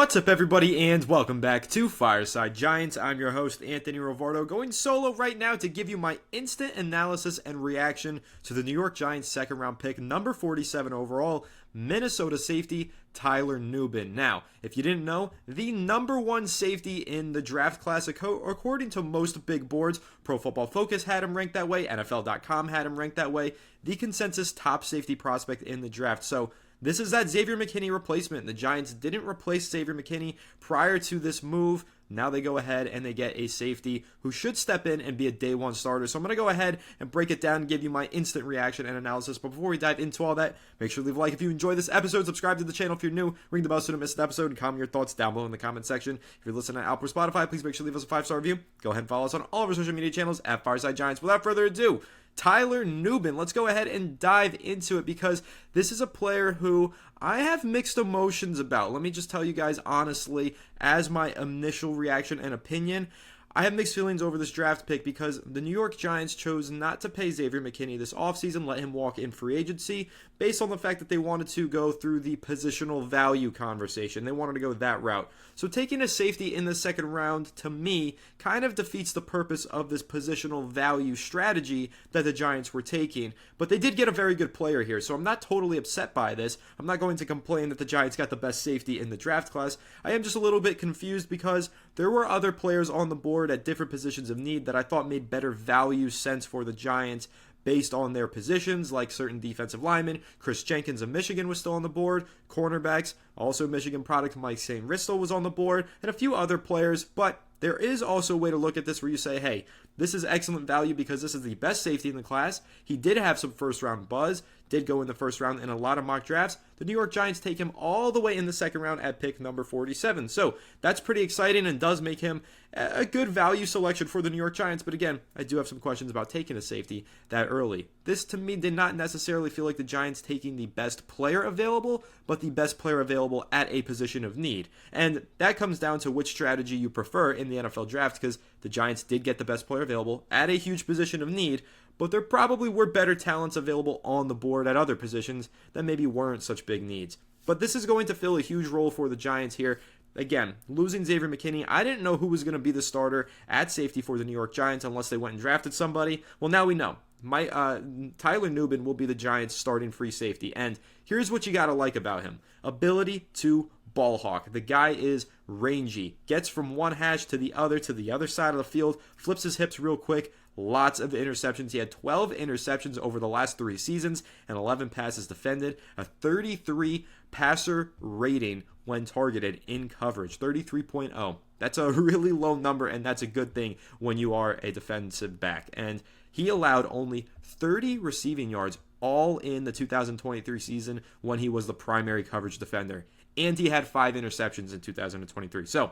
What's up, everybody, and welcome back to Fireside Giants. I'm your host, Anthony Rovardo, going solo right now to give you my instant analysis and reaction to the New York Giants second-round pick, number 47 overall, Minnesota safety, Tyler Nubin. Now, if you didn't know, the number one safety in the draft class, according to most big boards, Pro Football Focus had him ranked that way, NFL.com had him ranked that way, the consensus top safety prospect in the draft. So, this is that Xavier McKinney replacement. The Giants didn't replace Xavier McKinney prior to this move. Now they go ahead and they get a safety who should step in and be a day one starter. So I'm going to go ahead and break it down and give you my instant reaction and analysis. But before we dive into all that, make sure to leave a like if you enjoy this episode. Subscribe to the channel if you're new. Ring the bell so you don't miss an episode. And comment your thoughts down below in the comment section. If you're listening on Apple or Spotify, please make sure to leave us a 5-star review. Go ahead and follow us on all of our social media channels at Fireside Giants. Without further ado, Tyler Nubin. Let's go ahead and dive into it because this is a player who I have mixed emotions about. Let me just tell you guys honestly, as my initial reaction and opinion, I have mixed feelings over this draft pick because the New York Giants chose not to pay Xavier McKinney this offseason, let him walk in free agency, based on the fact that they wanted to go through the positional value conversation. They wanted to go that route. So taking a safety in the second round, to me, kind of defeats the purpose of this positional value strategy that the Giants were taking. But they did get a very good player here, so I'm not totally upset by this. I'm not going to complain that the Giants got the best safety in the draft class. I am just a little bit confused because there were other players on the board at different positions of need that I thought made better value sense for the Giants based on their positions, like certain defensive linemen. Chris Jenkins of Michigan was still on the board. Cornerbacks, also Michigan product Mike St. Ristel was on the board, and a few other players. But there is also a way to look at this where you say, hey, this is excellent value because this is the best safety in the class. He did have some first-round buzz, did go in the first round in a lot of mock drafts. The New York Giants take him all the way in the second round at pick number 47. So that's pretty exciting and does make him a good value selection for the New York Giants. But again, I do have some questions about taking a safety that early. This to me did not necessarily feel like the Giants taking the best player available, but the best player available at a position of need. And that comes down to which strategy you prefer in the NFL draft, because the Giants did get the best player available at a huge position of need, but there probably were better talents available on the board at other positions that maybe weren't such big needs. But this is going to fill a huge role for the Giants here. Again, losing Xavier McKinney, I didn't know who was going to be the starter at safety for the New York Giants unless they went and drafted somebody. Well, now we know. Tyler Nubin will be the Giants' starting free safety. And here's what you got to like about him. Ability to ball hawk. The guy is rangy. Gets from one hash to the other side of the field. Flips his hips real quick. Lots of interceptions. He had 12 interceptions over the last 3 seasons and 11 passes defended. A 33 passer rating when targeted in coverage. 33.0. That's a really low number, and that's a good thing when you are a defensive back. And he allowed only 30 receiving yards all in the 2023 season when he was the primary coverage defender. And he had 5 interceptions in 2023. So,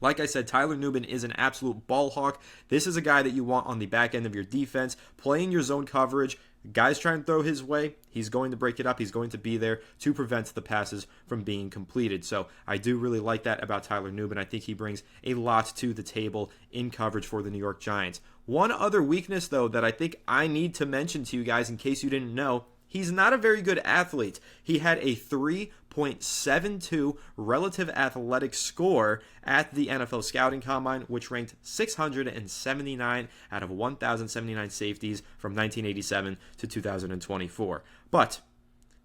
like I said, Tyler Nubin is an absolute ball hawk. This is a guy that you want on the back end of your defense, playing your zone coverage. Guys trying to throw his way, he's going to break it up. He's going to be there to prevent the passes from being completed. So I do really like that about Tyler Nubin. I think he brings a lot to the table in coverage for the New York Giants. One other weakness, though, that I think I need to mention to you guys in case you didn't know, he's not a very good athlete. He had a 3.72 relative athletic score at the NFL Scouting Combine, which ranked 679 out of 1,079 safeties from 1987 to 2024. But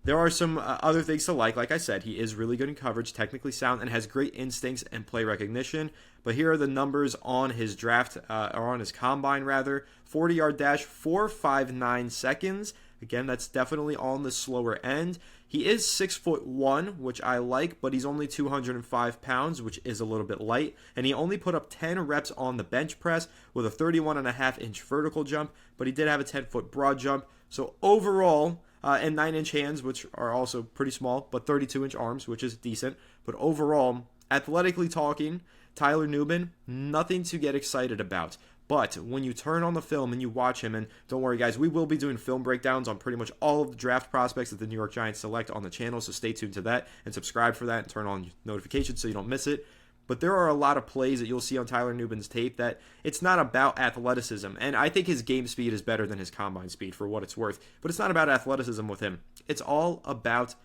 there are some other things to like. Like I said, he is really good in coverage, technically sound, and has great instincts and play recognition. But here are the numbers on his draft, or on his combine rather. 40-yard dash, 4.59 seconds. Again, that's definitely on the slower end. He is 6'1", which I like, but he's only 205 pounds, which is a little bit light. And he only put up 10 reps on the bench press with a 31.5-inch vertical jump, but he did have a 10-foot broad jump. So overall, and 9-inch hands, which are also pretty small, but 32-inch arms, which is decent. But overall, athletically talking, Tyler Nubin, nothing to get excited about. But when you turn on the film and you watch him, and don't worry guys, we will be doing film breakdowns on pretty much all of the draft prospects that the New York Giants select on the channel, so stay tuned to that and subscribe for that and turn on notifications so you don't miss it. But there are a lot of plays that you'll see on Tyler Nubin's tape that it's not about athleticism. And I think his game speed is better than his combine speed for what it's worth. But it's not about athleticism with him. It's all about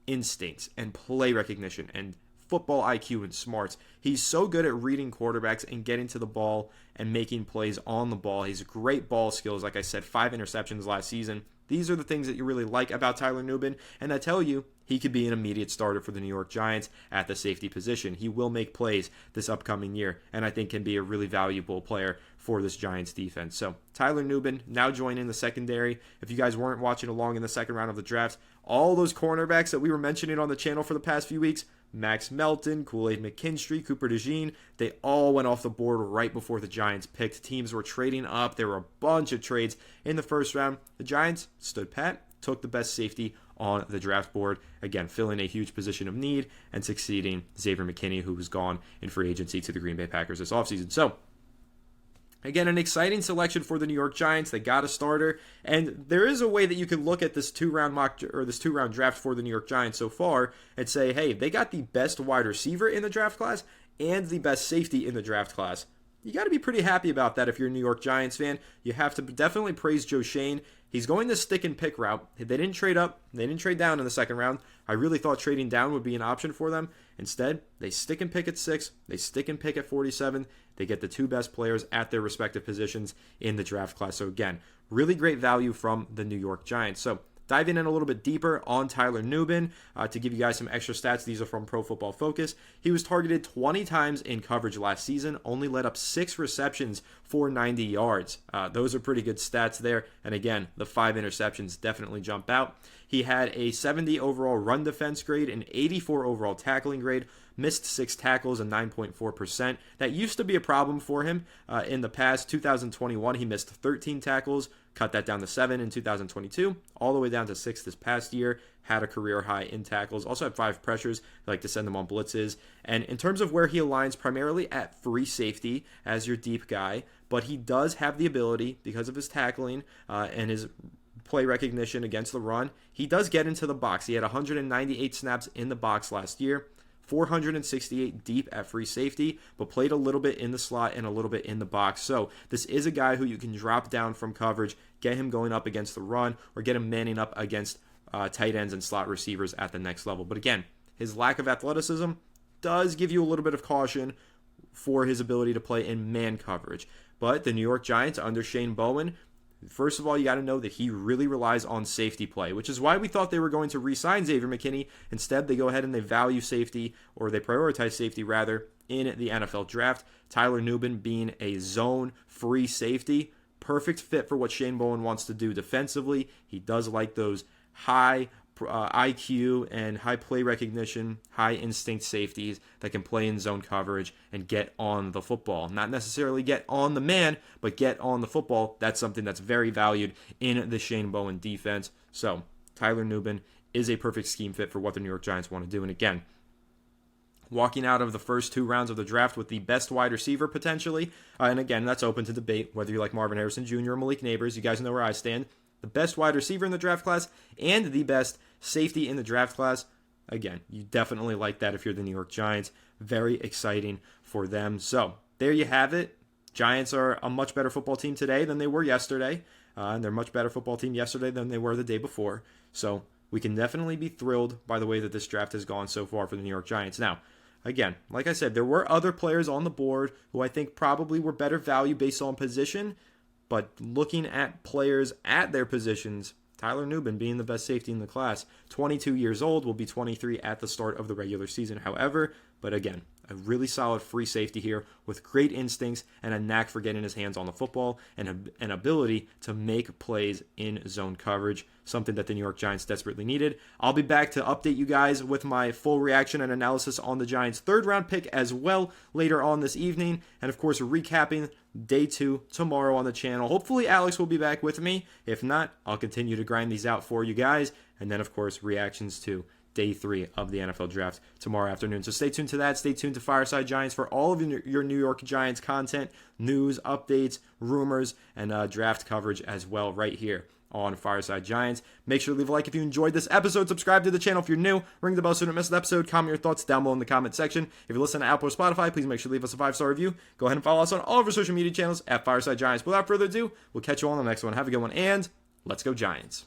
instincts and play recognition and football IQ and smarts. He's so good at reading quarterbacks and getting to the ball and making plays on the ball. He's great ball skills. Like I said, 5 interceptions last season. These are the things that you really like about Tyler Nubin, and I tell you, he could be an immediate starter for the New York Giants at the safety position. He will make plays this upcoming year, and I think can be a really valuable player for this Giants defense. So Tyler Nubin now joining the secondary. If you guys weren't watching along in the second round of the draft, all those cornerbacks that we were mentioning on the channel for the past few weeks, Max Melton, Kool-Aid McKinstry, Cooper DeJean, they all went off the board right before the Giants picked. Teams were trading up. There were a bunch of trades in the first round. The Giants stood pat, took the best safety on the draft board, again, filling a huge position of need and succeeding Xavier McKinney, who was gone in free agency to the Green Bay Packers this offseason. So, again, an exciting selection for the New York Giants. They got a starter, and there is a way that you can look at this two-round draft for the New York Giants so far and say, hey, they got the best wide receiver in the draft class and the best safety in the draft class. You got to be pretty happy about that if you're a New York Giants fan. You have to definitely praise Joe Schoen. He's going the stick and pick route. They didn't trade up. They didn't trade down in the second round. I really thought trading down would be an option for them. Instead, they stick and pick at 6. They stick and pick at 47. They get the 2 best players at their respective positions in the draft class. So again, really great value from the New York Giants. So diving in a little bit deeper on Tyler Nubin to give you guys some extra stats. These are from Pro Football Focus. He was targeted 20 times in coverage last season, only let up 6 receptions for 90 yards. Those are pretty good stats there. And again, the 5 interceptions definitely jump out. He had a 70 overall run defense grade, an 84 overall tackling grade, missed 6 tackles and 9.4%. That used to be a problem for him in the past. 2021, he missed 13 tackles, cut that down to 7 in 2022, all the way down to 6 this past year. Had a career high in tackles, also had 5 pressures. They like to send them on blitzes. And in terms of where he aligns, primarily at free safety as your deep guy, but he does have the ability, because of his tackling and his play recognition against the run, he does get into the box. He had 198 snaps in the box last year, 468 deep at free safety, but played a little bit in the slot and a little bit in the box. So this is a guy who you can drop down from coverage, get him going up against the run, or get him manning up against tight ends and slot receivers at the next level. But again, his lack of athleticism does give you a little bit of caution for his ability to play in man coverage. But the New York Giants under Shane Bowen, first of all, you got to know that he really relies on safety play, which is why we thought they were going to re-sign Xavier McKinney. Instead, they go ahead and they value safety, or they prioritize safety rather, in the NFL draft. Tyler Nubin being a zone-free safety, perfect fit for what Shane Bowen wants to do defensively. He does like those high IQ and high play recognition, high instinct safeties that can play in zone coverage and get on the football. Not necessarily get on the man, but get on the football. That's something that's very valued in the Shane Bowen defense. So Tyler Nubin is a perfect scheme fit for what the New York Giants want to do. And again, walking out of the first 2 rounds of the draft with the best wide receiver potentially. And again, that's open to debate, whether you like Marvin Harrison Jr. or Malik Neighbors. You guys know where I stand. The best wide receiver in the draft class and the best safety in the draft class. Again, you definitely like that if you're the New York Giants. Very exciting for them. So there you have it. Giants are a much better football team today than they were yesterday. And they're a much better football team yesterday than they were the day before. So we can definitely be thrilled by the way that this draft has gone so far for the New York Giants. Now, again, like I said, there were other players on the board who I think probably were better value based on position. But looking at players at their positions, Tyler Nubin being the best safety in the class, 22 years old, will be 23 at the start of the regular season. However, but again, a really solid free safety here with great instincts and a knack for getting his hands on the football and an ability to make plays in zone coverage, something that the New York Giants desperately needed. I'll be back to update you guys with my full reaction and analysis on the Giants' 3rd round pick as well later on this evening. And of course, recapping day 2 tomorrow on the channel. Hopefully Alex will be back with me. If not, I'll continue to grind these out for you guys. And then of course, reactions to day 3 of the NFL draft tomorrow afternoon. So stay tuned to that. Stay tuned to Fireside Giants for all of your New York Giants content, news, updates, rumors, and draft coverage as well right here on Fireside Giants. Make sure to leave a like if you enjoyed this episode. Subscribe to the channel if you're new. Ring the bell so you don't miss an episode. Comment your thoughts down below in the comment section. If you listen to Apple or Spotify, please make sure to leave us a 5-star review. Go ahead and follow us on all of our social media channels at Fireside Giants. Without further ado, we'll catch you all on the next one. Have a good one, and let's go Giants.